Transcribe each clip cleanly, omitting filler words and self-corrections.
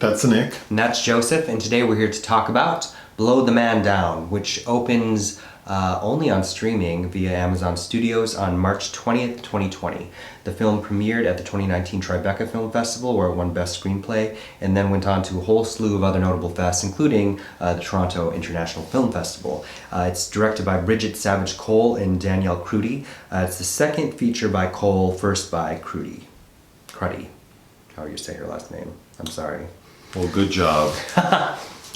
That's Nick. And that's Joseph, and today we're here to talk about Blow the Man Down, which opens only on streaming via Amazon Studios on March 20th, 2020. The film premiered at the 2019 Tribeca Film Festival, where it won Best Screenplay, and then went on to a whole slew of other notable fests, including the Toronto International Film Festival. It's directed by Bridget Savage Cole and Danielle Krudy. It's the second feature by Cole, first by Krudy. How you say her last name? I'm sorry. Well, good job.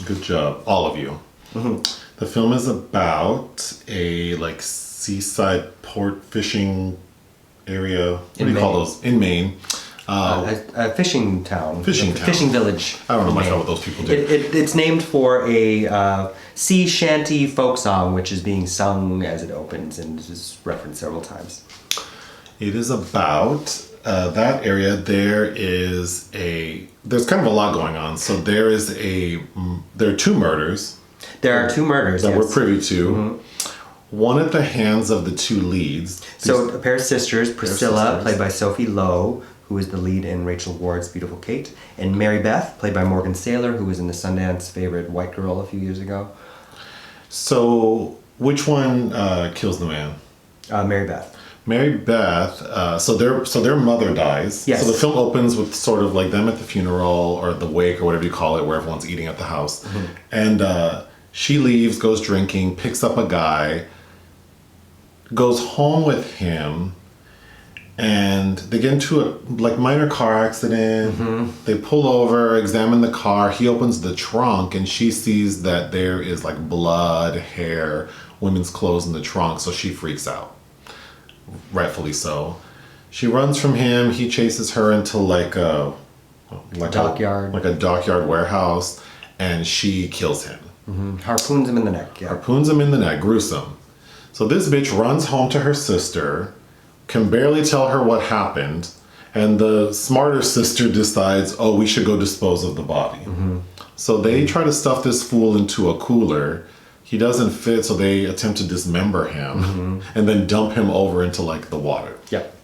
Good job, all of you. Mm-hmm. The film is about a seaside port fishing area. What do you call those? In Maine. A fishing town. Fishing village. I don't know much about what those people do. It's named for a sea shanty folk song, which is being sung as it opens and is referenced several times. It is about that area. There's kind of a lot going on. So there are two murders. There are two murders that we're privy to. Mm-hmm. One at the hands of the two leads. So a pair of sisters, Priscilla, played by Sophie Lowe, who is the lead in Rachel Ward's Beautiful Kate, and Mary Beth, played by Morgan Saylor, who was in the Sundance favorite White Girl a few years ago. So which one kills the man? Mary Beth. Mary Beth, so their mother dies. Yes. So the film opens with sort of like them at the funeral or the wake or whatever you call it, where everyone's eating at the house. Mm-hmm. And she leaves, goes drinking, picks up a guy, goes home with him, and they get into a minor car accident. Mm-hmm. They pull over, examine the car. He opens the trunk and she sees that there is blood, hair, women's clothes in the trunk, so she freaks out. Rightfully so. She runs from him. He chases her into a dockyard warehouse, and she kills him. Mm-hmm. Harpoons him in the neck. Yeah. Harpoons him in the neck. Gruesome. So this bitch runs home to her sister, can barely tell her what happened, and the smarter sister decides, we should go dispose of the body. Mm-hmm. So they try to stuff this fool into a cooler. He doesn't fit, so they attempt to dismember him, mm-hmm. and then dump him over into the water. Yep.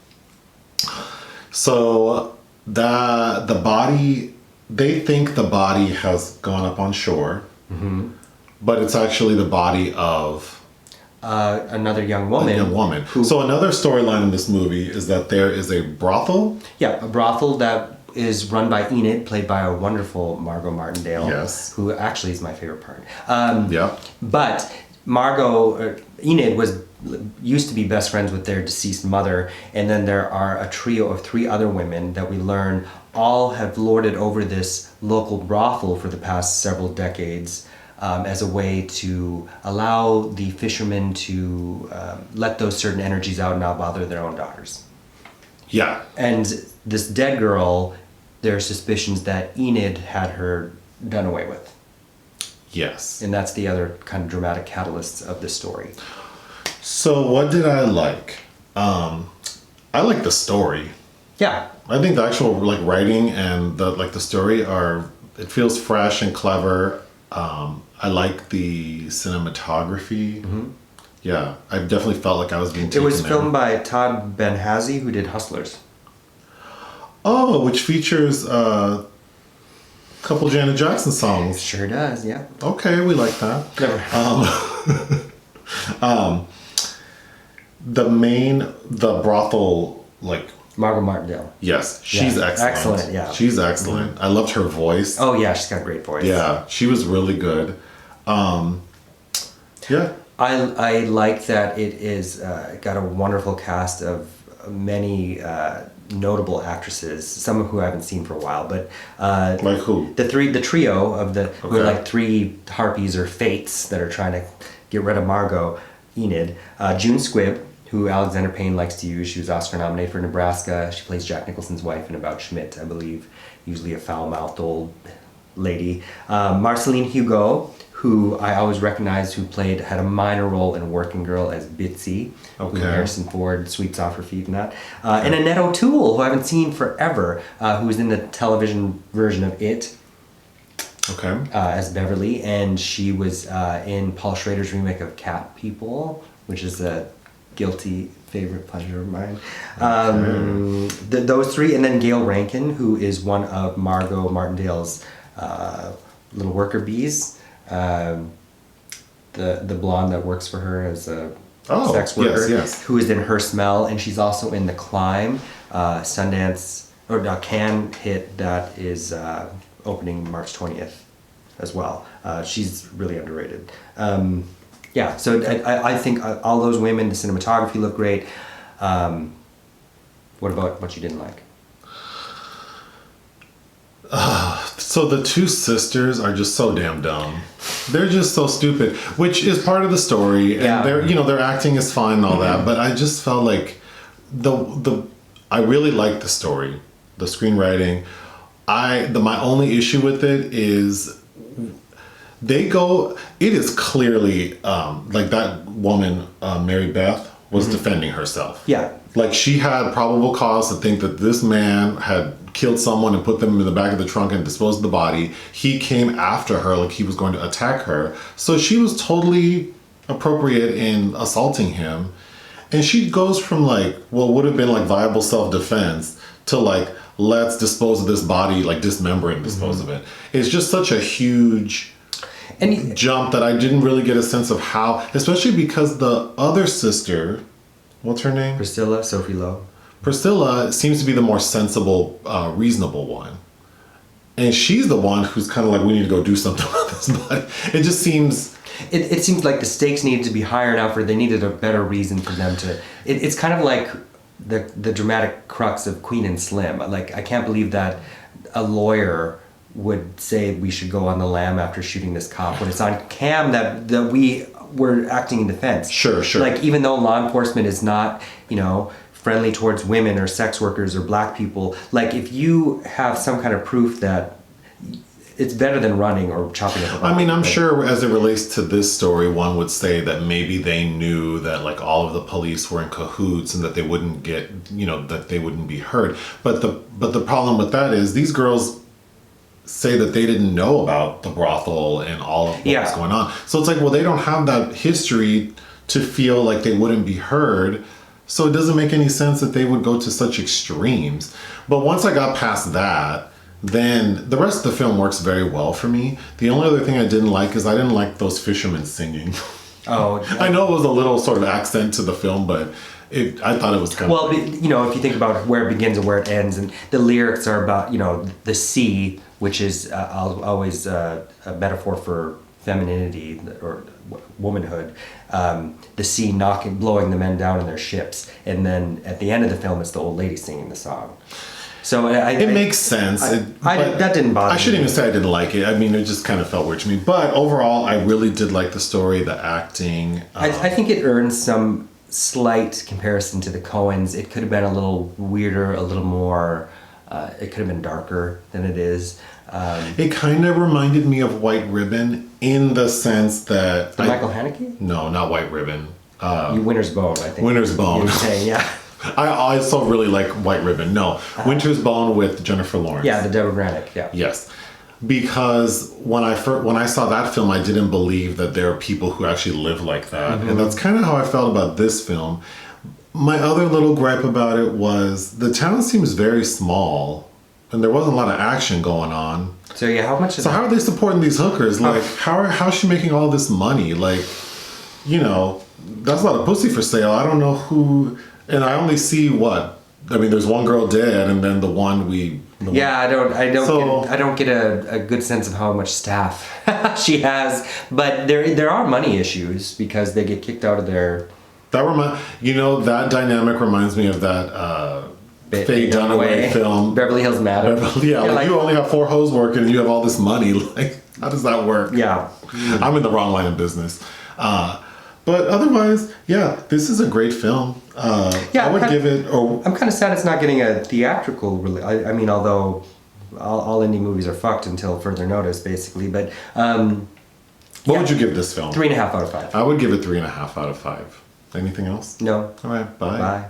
So the body, they think the body has gone up on shore, mm-hmm. but it's actually the body of another young woman. A young woman. So another storyline in this movie is that there is a brothel. Yeah, a brothel that is run by Enid, played by a wonderful Margo Martindale. Yes. Who actually is my favorite part. Yeah. But Enid used to be best friends with their deceased mother, and then there are a trio of three other women that we learn all have lorded over this local brothel for the past several decades, as a way to allow the fishermen to let those certain energies out and not bother their own daughters. Yeah. And this dead girl, there are suspicions that Enid had her done away with. Yes. And that's the other kind of dramatic catalyst of the story. So what did I like? I like the story. Yeah. I think the actual writing and the story it feels fresh and clever. I like the cinematography. Mm-hmm. Yeah, I definitely felt like I was being taken. It was filmed by Todd Ben-Hazy, who did Hustlers. Oh, which features a couple Janet Jackson songs. Sure does, yeah. Okay, we like that. Never. The brothel, Margo Martindale. Yes, she's excellent. Excellent, yeah. She's excellent. Mm-hmm. I loved her voice. Oh yeah, she's got a great voice. Yeah, she was really good. Yeah. I like that it is got a wonderful cast of many notable actresses, some of who I haven't seen for a while, but like who? The trio of who are like three harpies or fates that are trying to get rid of Margo, Enid, June Squibb, who Alexander Payne likes to use. She was Oscar nominated for Nebraska. She plays Jack Nicholson's wife in About Schmidt, I believe, usually a foul-mouthed old lady. Marceline Hugo, who I always recognized, had a minor role in Working Girl as Bitsy, who Harrison Ford sweeps off her feet in that. And Annette O'Toole, who I haven't seen forever, who was in the television version of It. Okay. As Beverly, and she was in Paul Schrader's remake of Cat People, which is a guilty favorite pleasure of mine. Those three, and then Gail Rankin, who is one of Margo Martindale's little worker bees. The blonde that works for her as a sex worker, who is in Her Smell, and she's also in The Climb, Sundance, or Cannes hit that is opening March 20th as well. She's really underrated. So I think all those women, the cinematography looked great. What about what you didn't like? So the two sisters are just so damn dumb. They're just so stupid, which is part of the story, and their acting is fine and all that. But I just felt like I really liked the story, the screenwriting. My only issue with it is it is clearly like that woman, Mary Beth, was defending herself. Yeah. Like she had probable cause to think that this man had killed someone and put them in the back of the trunk and disposed of the body. He came after her like he was going to attack her. So she was totally appropriate in assaulting him. And she goes from like what would have been like viable self-defense to like, let's dispose of this body, like dismember it and dispose of it. It's just such a huge jump that I didn't really get a sense of how, especially because the other sister, what's her name? Priscilla, Sophie Lowe. Priscilla seems to be the more sensible, reasonable one. And she's the one who's kind of like, we need to go do something about this body. It just seems... It seems like the stakes needed to be higher enough, or they needed a better reason for them to... It's kind of like the dramatic crux of Queen and Slim. Like, I can't believe that a lawyer would say we should go on the lam after shooting this cop when it's on cam that we were acting in defense. Sure. Like, even though law enforcement is not, friendly towards women or sex workers or black people, like, if you have some kind of proof that it's better than running or chopping up a body. I mean, I'm sure as it relates to this story, one would say that maybe they knew that like all of the police were in cahoots and that they wouldn't get, that they wouldn't be hurt. But the problem with that is these girls say that they didn't know about the brothel and all of what was going on. So it's like, well, they don't have that history to feel like they wouldn't be heard. So it doesn't make any sense that they would go to such extremes. But once I got past that, then the rest of the film works very well for me. The only other thing I didn't like is I didn't like those fishermen singing. Oh, I know it was a little sort of accent to the film, but I thought it was kind of... Well, if you think about where it begins and where it ends, and the lyrics are about, the sea, which is always a metaphor for femininity or womanhood. The sea blowing the men down in their ships. And then at the end of the film, it's the old lady singing the song. So it makes sense. That didn't bother me. I shouldn't even say I didn't like it. I mean, it just kind of felt weird to me. But overall, I really did like the story, the acting. I think it earns some slight comparison to the Coens. It could have been a little weirder, a little more... it could have been darker than it is. It kind of reminded me of White Ribbon in the sense that... Michael Haneke? No, not White Ribbon. Winter's Bone, I think. Winter's Bone. You were saying, yeah. I also really like White Ribbon. No, Winter's Bone with Jennifer Lawrence. Yeah, the Deborah Granick, yeah. Yes. Because when I saw that film, I didn't believe that there are people who actually live like that. Mm-hmm. And that's kind of how I felt about this film. My other little gripe about it was the town seems very small and there wasn't a lot of action going on. So yeah, how much is how are they supporting these hookers? Like, how is she making all this money? Like, that's a lot of pussy for sale. I don't know who... And I only see there's one girl dead, and then the one I don't get a good sense of how much staff she has. But there are money issues because they get kicked out of their. That dynamic reminds me of that Faye Dunaway film, Beverly Hills Madam. You only have 4 hoes working, and you have all this money. Like, how does that work? Yeah, I'm in the wrong line of business. But otherwise, this is a great film. I would give it... I'm kind of sad it's not getting a theatrical release. I mean, although all indie movies are fucked until further notice, basically. But what would you give this film? 3.5 out of 5. I would give it 3.5 out of 5. Anything else? No. All right, bye. Bye.